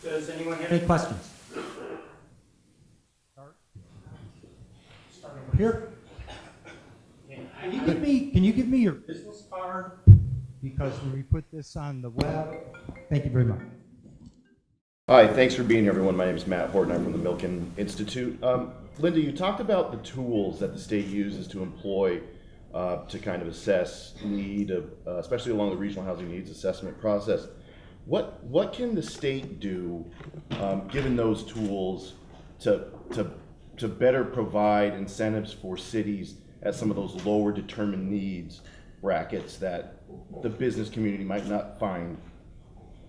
Does anyone have any questions? Start over here. Can you give me your business card? Because when we put this on the web, thank you very much. Hi, thanks for being here, everyone. My name is Matt Horton. I'm from the Milken Institute. Linda, you talked about the tools that the state uses to employ to kind of assess need, especially along the regional housing needs assessment process. What can the state do, given those tools, to better provide incentives for cities at some of those lower determined needs brackets that the business community might not find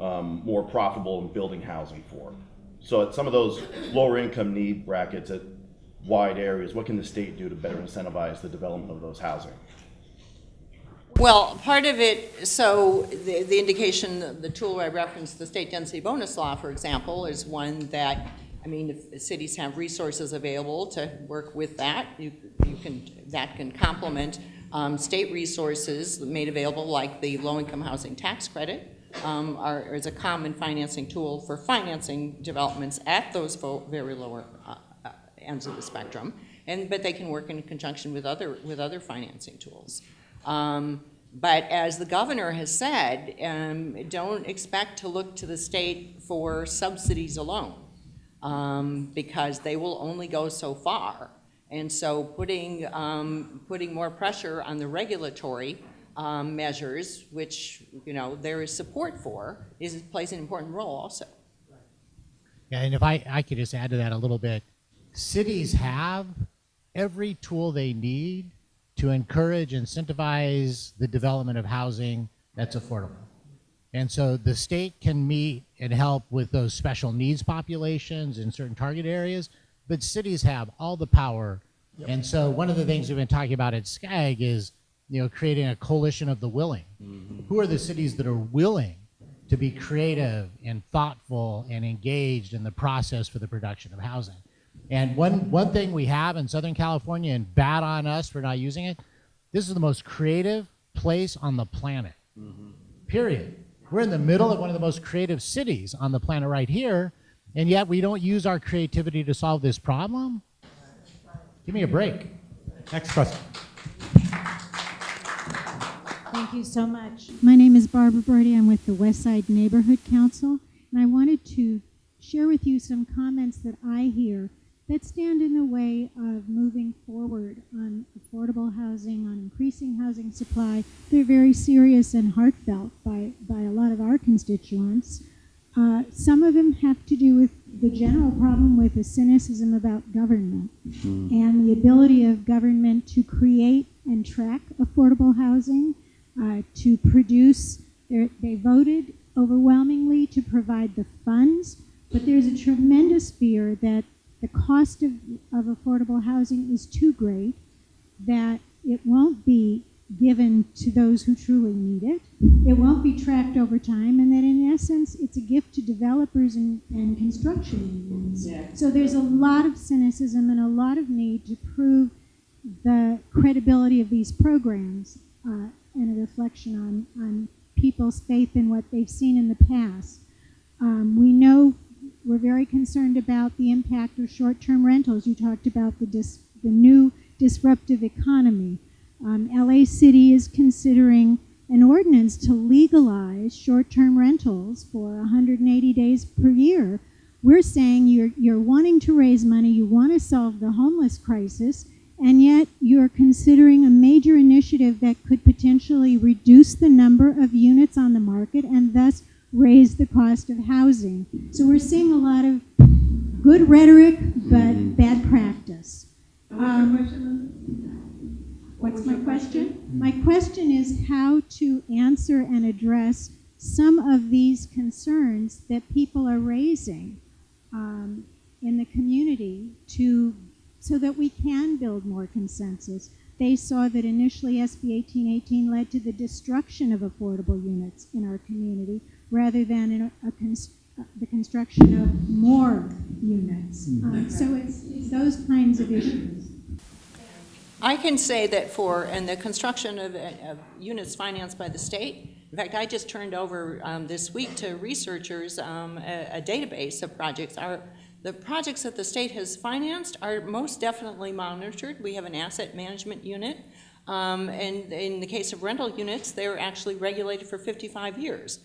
more profitable in building housing for? So at some of those lower income need brackets at wide areas, what can the state do to better incentivize the development of those housing? Well, part of it, so the indication, the tool I referenced, the state density bonus law, for example, is one that, I mean, if cities have resources available to work with that, that can complement state resources made available, like the low-income housing tax credit, is a common financing tool for financing developments at those very lower ends of the spectrum, but they can work in conjunction with other financing tools. But as the governor has said, don't expect to look to the state for subsidies alone, because they will only go so far. And so putting more pressure on the regulatory measures, which there is support for, plays an important role also. Yeah, and if I could just add to that a little bit, cities have every tool they need to encourage, incentivize the development of housing that's affordable. And so the state can meet and help with those special needs populations in certain target areas, but cities have all the power. Yep. And so one of the things we've been talking about at SCAG is creating a coalition of the willing. Mm-hmm. Who are the cities that are willing to be creative and thoughtful and engaged in the process for the production of housing? And one thing we have in Southern California, and bad on us for not using it, this is the most creative place on the planet, period. We're in the middle of one of the most creative cities on the planet right here, and yet we don't use our creativity to solve this problem? Give me a break. Next question. Thank you so much. My name is Barbara Brody. I'm with the Westside Neighborhood Council, and I wanted to share with you some comments that I hear that stand in the way of moving forward on affordable housing, on increasing housing supply. They're very serious and heartfelt by a lot of our constituents. Some of them have to do with the general problem with the cynicism about government and the ability of government to create and track affordable housing, to produce. They voted overwhelmingly to provide the funds, but there's a tremendous fear that the cost of affordable housing is too great, that it won't be given to those who truly need it, it won't be tracked over time, and that in essence it's a gift to developers and construction unions. Yeah. So there's a lot of cynicism and a lot of need to prove the credibility of these programs and a reflection on people's faith in what they've seen in the past. We know we're very concerned about the impact of short-term rentals. You talked about the new disruptive economy. LA City is considering an ordinance to legalize short-term rentals for 180 days per year. We're saying you're wanting to raise money, you want to solve the homeless crisis, and yet you're considering a major initiative that could potentially reduce the number of units on the market and thus raise the cost of housing. So we're seeing a lot of good rhetoric, but bad practice. What's my question? My question is how to answer and address some of these concerns that people are raising in the community so that we can build more consensus. They saw that initially SB 1818 led to the destruction of affordable units in our community rather than the construction of more units. So it's those kinds of issues. I can say that in the construction of units financed by the state, In fact, I just turned over this week to researchers a database of projects. The projects that the state has financed are most definitely monitored. We have an asset management unit. And in the case of rental units, they're actually regulated for 55 years.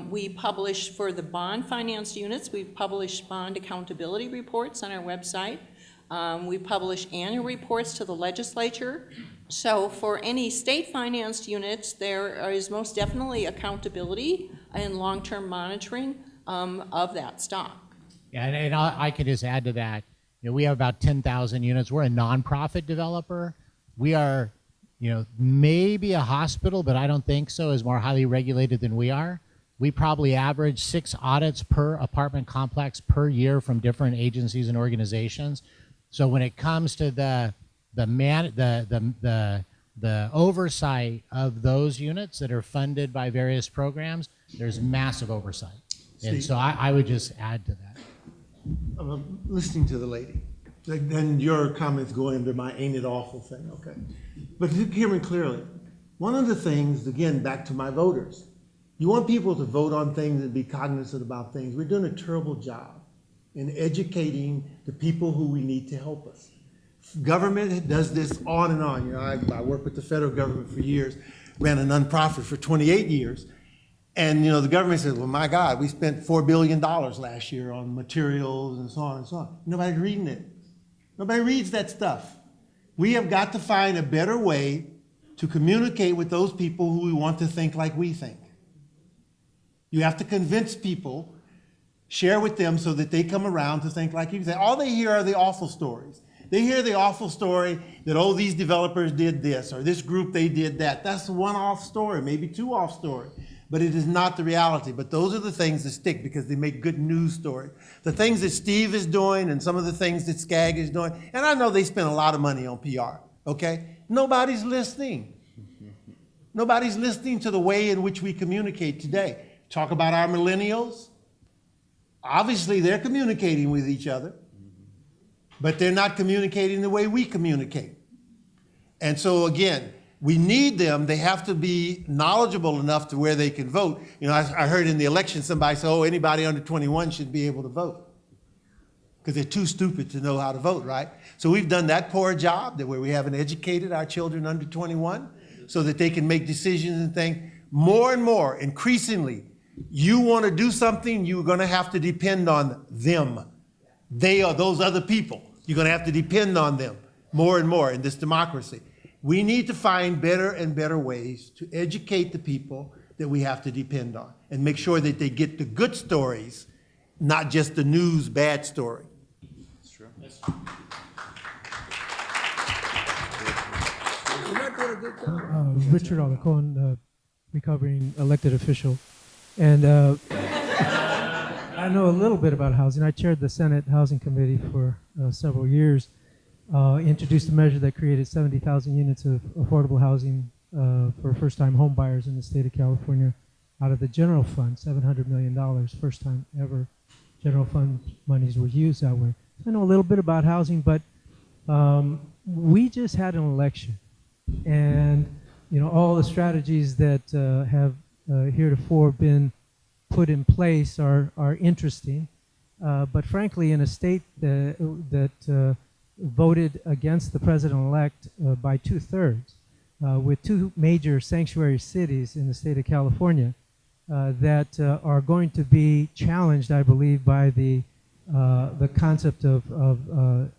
We publish for the bond financed units, we publish bond accountability reports on our website. We publish annual reports to the legislature. So for any state-financed units, there is most definitely accountability and long-term monitoring of that stock. Yeah, and I could just add to that. We have about 10,000 units. We're a nonprofit developer. We are, maybe a hospital, but I don't think so, is more highly regulated than we are. We probably average 6 audits per apartment complex per year from different agencies and organizations. So when it comes to the oversight of those units that are funded by various programs, there's massive oversight. And so I would just add to that. I'm listening to the lady. Then your comments go into my ain't it awful thing, okay? But hear me clearly. One of the things, again, back to my voters, you want people to vote on things and be cognizant about things. We're doing a terrible job in educating the people who we need to help us. Government does this on and on. I worked with the federal government for years, ran a nonprofit for 28 years. And, the government says, well, my God, we spent $4 billion last year on materials and so on and so on. Nobody's reading it. Nobody reads that stuff. We have got to find a better way to communicate with those people who we want to think like we think. You have to convince people, share with them so that they come around to think like you think. All they hear are the awful stories. They hear the awful story that, oh, these developers did this, or this group, they did that. That's one off story, maybe 2 off story. But it is not the reality. But those are the things that stick because they make good news stories. The things that Steve is doing and some of the things that SCAG is doing, and I know they spend a lot of money on PR, okay? Nobody's listening. Nobody's listening to the way in which we communicate today. Talk about our millennials. Obviously, they're communicating with each other, but they're not communicating the way we communicate. And so, again, we need them. They have to be knowledgeable enough to where they can vote. I heard in the election somebody say, oh, anybody under 21 should be able to vote because they're too stupid to know how to vote, right? So we've done that poor job that where we haven't educated our children under 21 so that they can make decisions and think more and more, increasingly, you want to do something, you're going to have to depend on them. They are those other people. You're going to have to depend on them more and more in this democracy. We need to find better and better ways to educate the people that we have to depend on and make sure that they get the good stories, not just the news bad story. That's true. Richard Alacon, recovering elected official. And I know a little bit about housing. I chaired the Senate Housing Committee for several years. Introduced a measure that created 70,000 units of affordable housing for first-time home buyers in the state of California out of the general fund, $700 million, first time ever general fund monies were used that way. I know a little bit about housing, but we just had an election. And, all the strategies that have heretofore been put in place are interesting. But frankly, in a state that voted against the president-elect by 2/3, with 2 major sanctuary cities in the state of California that are going to be challenged, I believe, by the concept of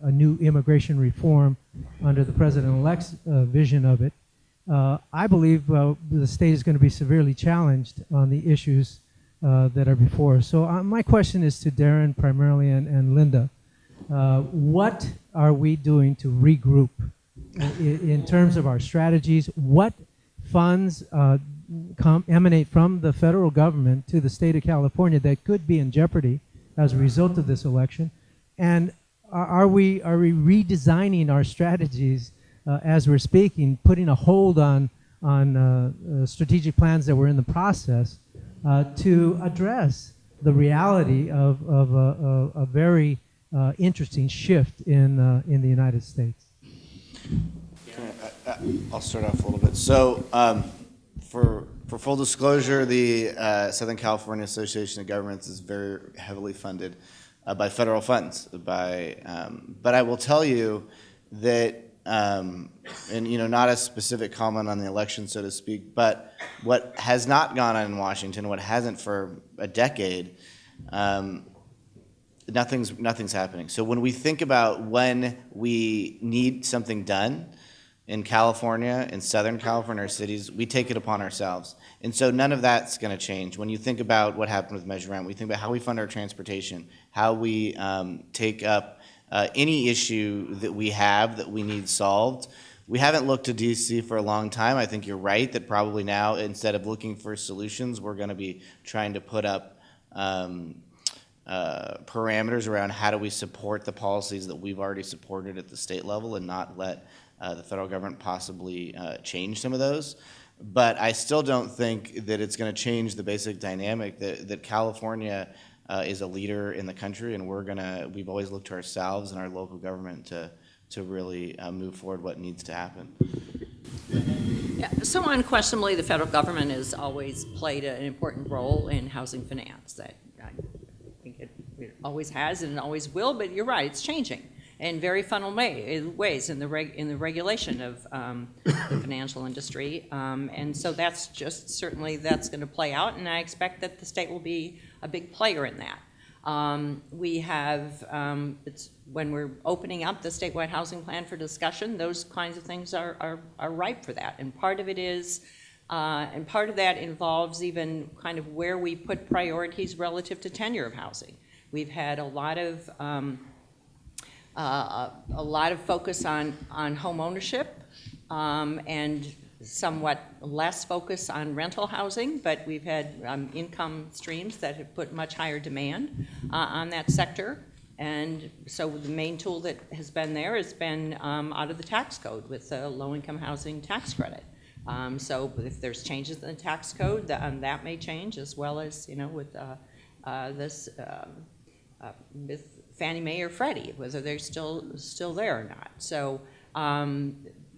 a new immigration reform under the president-elect's vision of it. I believe the state is going to be severely challenged on the issues that are before us. So my question is to Darren primarily and Linda. What are we doing to regroup in terms of our strategies? What funds emanate from the federal government to the state of California that could be in jeopardy as a result of this election? And are we redesigning our strategies as we're speaking, putting a hold on strategic plans that were in the process to address the reality of a very interesting shift in the United States? I'll start off a little bit. So for For full disclosure, the Southern California Association of Governments is very heavily funded by federal funds. But I will tell you that, and not a specific comment on the election, so to speak, but what has not gone on in Washington, what hasn't for a decade, nothing's happening. So when we think about when we need something done in California, in Southern California, our cities, we take it upon ourselves. And so none of that's going to change. When you think about what happened with Measure M, we think about how we fund our transportation, how we take up any issue that we have that we need solved. We haven't looked to DC for a long time. I think you're right that probably now, instead of looking for solutions, we're going to be trying to put up parameters around how do we support the policies that we've already supported at the state level and not let the federal government possibly change some of those. But I still don't think that it's going to change the basic dynamic that California is a leader in the country, and we've always looked to ourselves and our local government to really move forward what needs to happen. Yeah, so unquestionably, the federal government has always played an important role in housing finance. That I think it always has and always will, but you're right, it's changing in very fundamental ways in the regulation of the financial industry. And so that's just, certainly that's going to play out, and I expect that the state will be a big player in that. We have, when we're opening up the statewide housing plan for discussion, those kinds of things are ripe for that. And part of it is, and part of that involves even kind of where we put priorities relative to tenure of housing. We've had a lot of focus on home ownership and somewhat less focus on rental housing, but we've had income streams that have put much higher demand on that sector. And so the main tool that has been there has been out of the tax code with the low-income housing tax credit. So if there's changes in the tax code, that may change, as well as, with this with Fannie Mae or Freddie, whether they're still there or not. So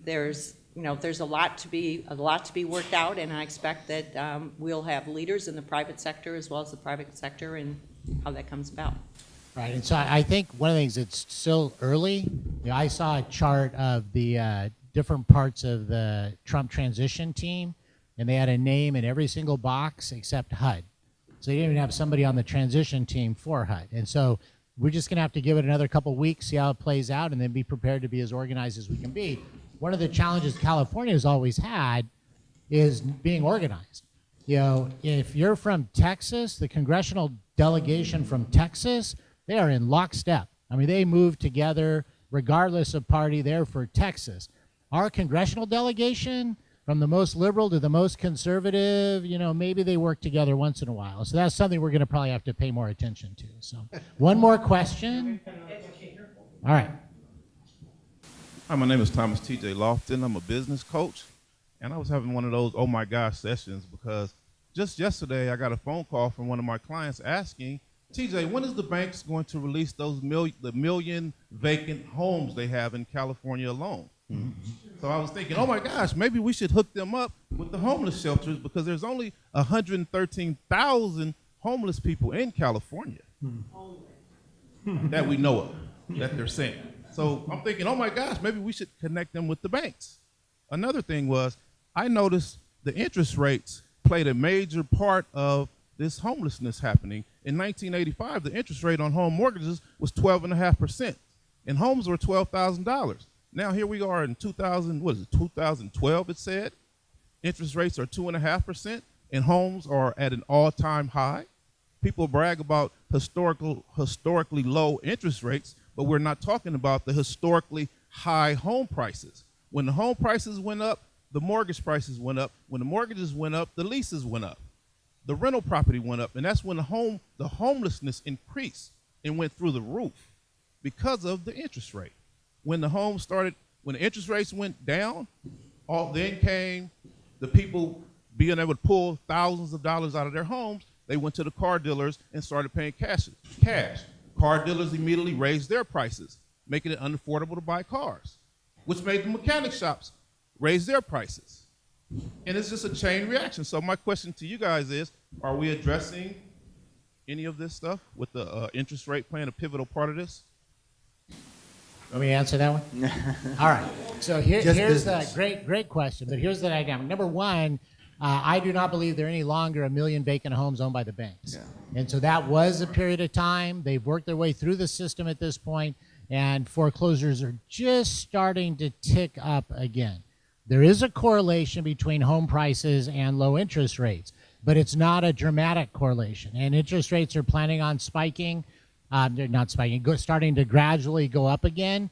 there's a lot to be worked out, and I expect that we'll have leaders in the private sector as well as the private sector in how that comes about. Right, and so I think one of the things that's still early, I saw a chart of the different parts of the Trump transition team, and they had a name in every single box except HUD. So they didn't even have somebody on the transition team for HUD. And so we're just going to have to give it another couple weeks, see how it plays out, and then be prepared to be as organized as we can be. One of the challenges California has always had is being organized. If you're from Texas, the congressional delegation from Texas, they are in lockstep. I mean, they move together regardless of party. They're for Texas. Our congressional delegation, from the most liberal to the most conservative, maybe they work together once in a while. So that's something we're going to probably have to pay more attention to. So one more question. All right. Hi, my name is Thomas T.J. Lofton. I'm a business coach, and I was having one of those oh my gosh sessions because just yesterday I got a phone call from one of my clients asking, TJ, when is the banks going to release those the million vacant homes they have in California alone? Mm-hmm. So I was thinking, oh my gosh, maybe we should hook them up with the homeless shelters because there's only 113,000 homeless people in California that we know of, that they're saying. So I'm thinking, oh my gosh, maybe we should connect them with the banks. Another thing was, I noticed the interest rates played a major part of this homelessness happening. In 1985, the interest rate on home mortgages was 12.5%, and homes were $12,000. Now here we are in 2012, it said. Interest rates are 2.5%, and homes are at an all-time high. People brag about historically low interest rates, but we're not talking about the historically high home prices. When the home prices went up, the mortgage prices went up. When the mortgages went up, the leases went up. The rental property went up, and that's when the homelessness increased and went through the roof because of the interest rate. When the interest rates went down, then came the people being able to pull thousands of dollars out of their homes. They went to the car dealers and started paying cash. Car dealers immediately raised their prices, making it unaffordable to buy cars, which made the mechanic shops raise their prices. And it's just a chain reaction. So my question to you guys is, are we addressing any of this stuff with the interest rate playing a pivotal part of this? Let me answer that one. All right. So here's business. the great question. But here's the dynamic. Number one, I do not believe there are any longer 1 million vacant homes owned by the banks. Yeah. And so that was a period of time. They've worked their way through the system at this point, and foreclosures are just starting to tick up again. There is a correlation between home prices and low interest rates, but it's not a dramatic correlation. And interest rates are planning on spiking. They're not spiking, starting to gradually go up again.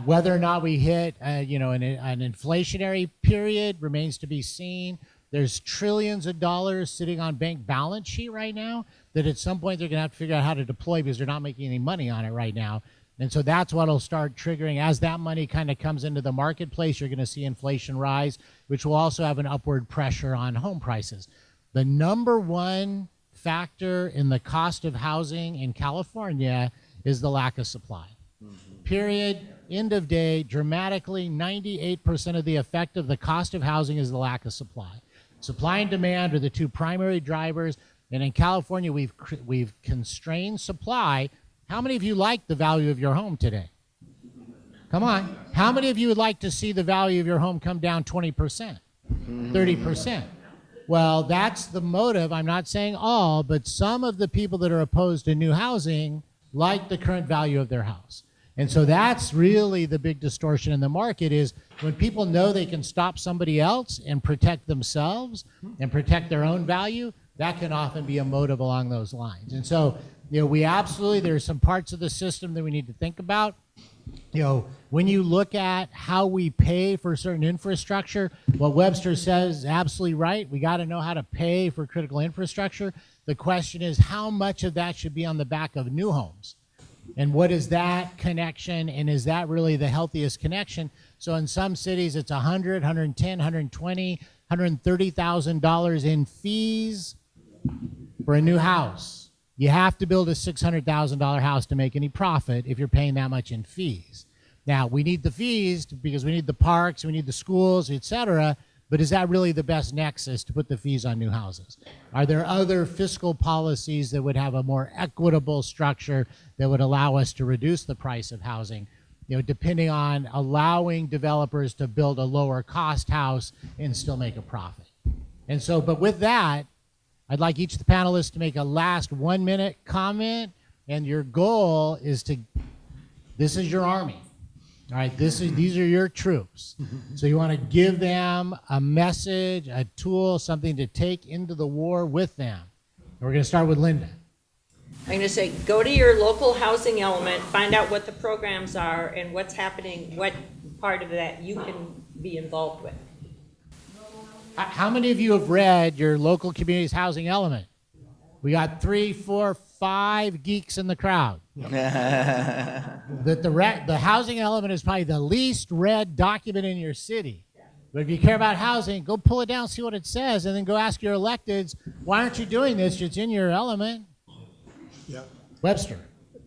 Whether or not we hit, an inflationary period remains to be seen. There's trillions of dollars sitting on bank balance sheet right now that at some point they're going to have to figure out how to deploy because they're not making any money on it right now. And so that's what will start triggering. As that money kind of comes into the marketplace, you're going to see inflation rise, which will also have an upward pressure on home prices. The number one factor in the cost of housing in California is the lack of supply. Period. End of day. Dramatically, 98% of the effect of the cost of housing is the lack of supply. Supply and demand are the two primary drivers. And in California, we've constrained supply. How many of you like the value of your home today? Come on. How many of you would like to see the value of your home come down 20%, 30%? Well, that's the motive. I'm not saying all, but some of the people that are opposed to new housing like the current value of their house. And so that's really the big distortion in the market is when people know they can stop somebody else and protect themselves and protect their own value, that can often be a motive along those lines. And so, we absolutely, there are some parts of the system that we need to think about. When you look at how we pay for certain infrastructure, what Webster says is absolutely right. We got to know how to pay for critical infrastructure. The question is how much of that should be on the back of new homes? And what is that connection? And is that really the healthiest connection? So in some cities, it's $100, $110, $120, $130,000 in fees for a new house. You have to build a $600,000 house to make any profit if you're paying that much in fees. Now, we need the fees because we need the parks, we need the schools, et cetera, but is that really the best nexus to put the fees on new houses? Are there other fiscal policies that would have a more equitable structure that would allow us to reduce the price of housing, depending on allowing developers to build a lower cost house and still make a profit? And so, but with that, I'd like each of the panelists to make a last 1 minute comment, and your goal is this is your army. All right, these are your troops. So you want to give them a message, a tool, something to take into the war with them. And we're going to start with Linda. I'm going to say, go to your local housing element, find out what the programs are and what's happening, what part of that you can be involved with. How many of you have read your local community's housing element? We got 3, 4, 5 geeks in the crowd. The housing element is probably the least read document in your city. But if you care about housing, go pull it down, see what it says, and then go ask your electeds, why aren't you doing this? It's in your element. Yeah. Webster.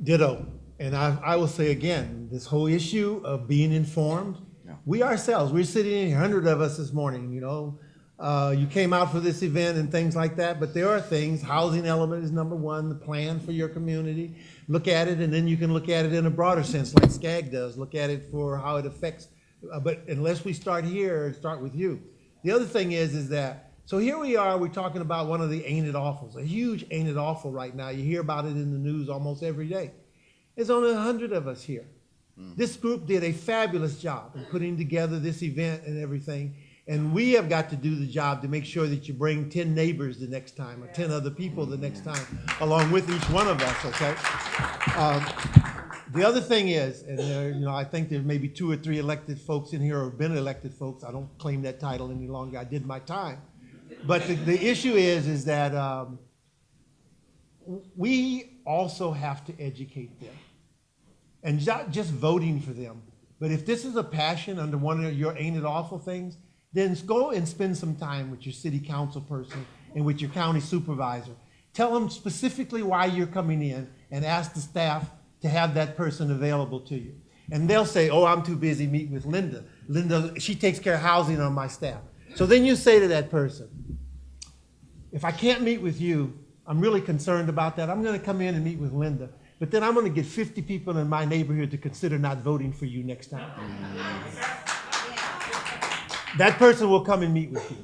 Ditto. And I will say again, this whole issue of being informed, we ourselves, we're sitting in here, 100 of us this morning, you came out for this event and things like that, but there are things, housing element is number one, the plan for your community. Look at it, and then you can look at it in a broader sense, like SCAG does. Look at it for how it affects, but unless we start here, start with you. The other thing is that, so here we are, we're talking about one of the Ain't It Awfuls, a huge Ain't It Awful right now. You hear about it in the news almost every day. There's only 100 of us here. This group did a fabulous job in putting together this event and everything. And we have got to do the job to make sure that you bring 10 neighbors the next time or 10 other people the next time, along with each one of us, okay? The other thing is, and I think there may be 2 or 3 elected folks in here or been elected folks. I don't claim that title any longer. I did my time. But the issue is that we also have to educate them. And not just voting for them. But if this is a passion under one of your Ain't It Awful things, then go and spend some time with your city council person and with your county supervisor. Tell them specifically why you're coming in and ask the staff to have that person available to you. And they'll say, oh, I'm too busy meeting with Linda. Linda, she takes care of housing on my staff. So then you say to that person, if I can't meet with you, I'm really concerned about that. I'm going to come in and meet with Linda. But then I'm going to get 50 people in my neighborhood to consider not voting for you next time. That person will come and meet with you.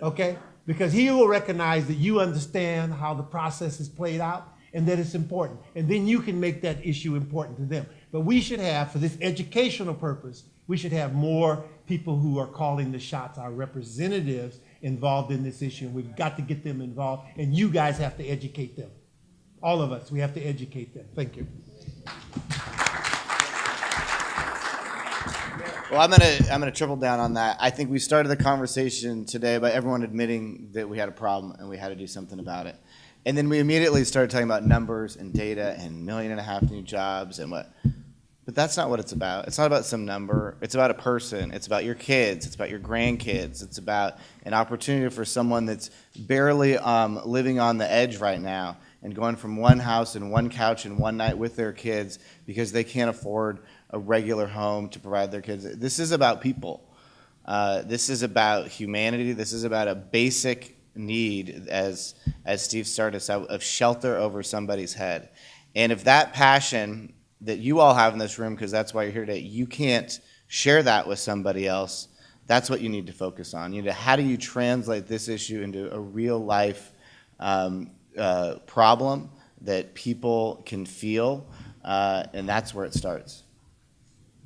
Okay? Because he will recognize that you understand how the process is played out and that it's important. And then you can make that issue important to them. But we should have, for this educational purpose, we should have more people who are calling the shots, our representatives involved in this issue. We've got to get them involved, and you guys have to educate them. All of us, we have to educate them. Thank you. Well, I'm gonna triple down on that. I think we started the conversation today by everyone admitting that we had a problem and we had to do something about it. And then we immediately started talking about numbers and data and 1.5 million new jobs and what. But that's not what it's about. It's not about some number. It's about a person. It's about your kids. It's about your grandkids. It's about an opportunity for someone that's barely living on the edge right now and going from one house and one couch and one night with their kids because they can't afford a regular home to provide their kids. This is about people. This is about humanity. This is about a basic need, as Steve started us out, of shelter over somebody's head. And if that passion that you all have in this room, because that's why you're here today, you can't share that with somebody else, that's what you need to focus on. You know, how do you translate this issue into a real life problem that people can feel, and that's where it starts.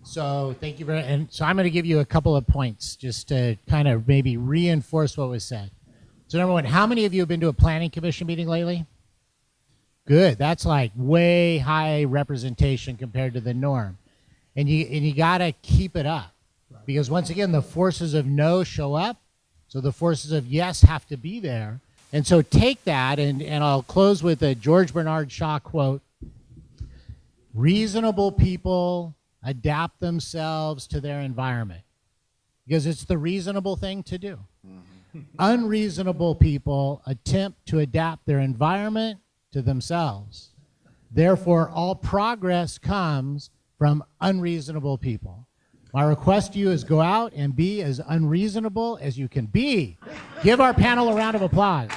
So thank you very much. And so I'm going to give you a couple of points just to kind of maybe reinforce what was said. So number one, how many of you have been to a planning commission meeting lately? Good. That's like way high representation compared to the norm. And you got to keep it up. Because once again, the forces of no show up. So the forces of yes have to be there. And so take that, and I'll close with a George Bernard Shaw quote. Reasonable people adapt themselves to their environment because it's the reasonable thing to do. Unreasonable people attempt to adapt their environment to themselves. Therefore, all progress comes from unreasonable people. My request to you is go out and be as unreasonable as you can be. Give our panel a round of applause.